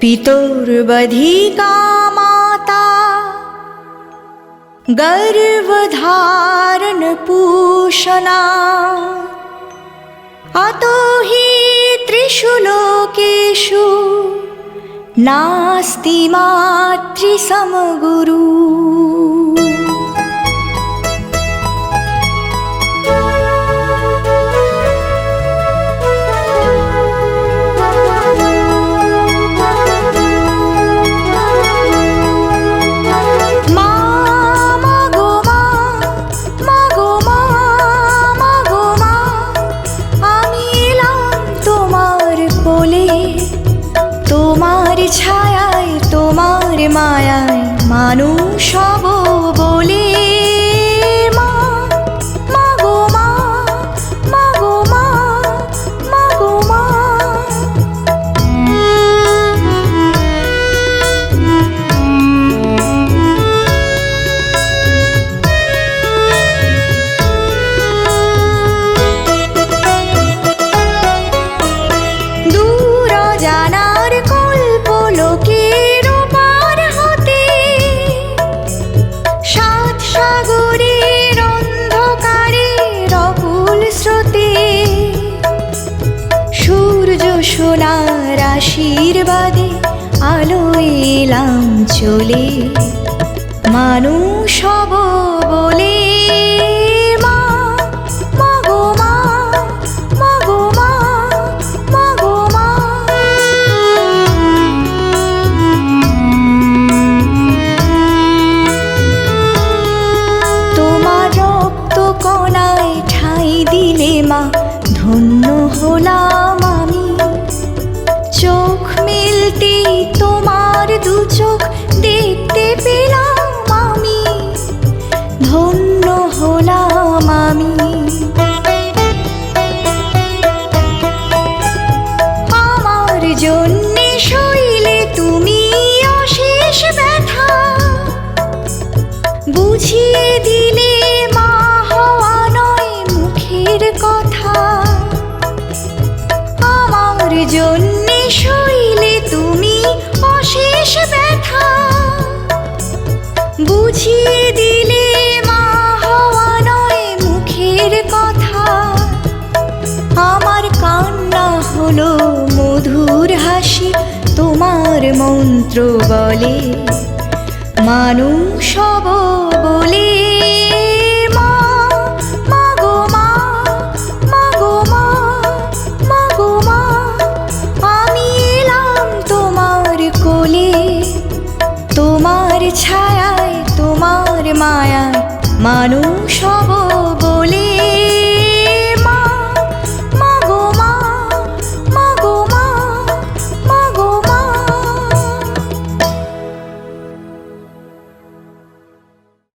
पितुर्वधिका माता गर्भधारणपूषणा अतो हि त्रिषु लोकेषु नास्ति मातृसमगुरु। তোমার ছায়ায় তোমার মায়ায় মানুষ হব বলে মা, মা গো মা, মা গো মা, মা গো মা। দূর জানার সোনার আশীর্বাদে আলো এলাম চলে মানুষ হব বলে মা, মা গো মা, মা গো মা, মা গো মা। তোমার রক্ত কণায় ঠাঁই দিলে মা ধন্য হলাম আমি। চোখ মিলতে তোমার দু চোখ দেখতে পেলাম আমি, ধন্য হলাম আমি। আমার জন্যে সইলে তুমি অশেষ ব্যথা, বুঝিয়ে দিলে মা হওয়া নয় মুখের কথা। আমার জন্যে সইলে তুমি অশেষ ব্যথা, বুঝিয়ে দিলে মা হওয়া নয় মুখের কথা। আমার কান্না হলো মধুর হাসি তোমার মন্ত্র বলে মানুষ হব বলে মা, মা গো মা, মা গো মা, মা গো মা। আমি এলাম তোমার কোলে, তোমার ছায়ায় তোমার মায়ায় মানুষ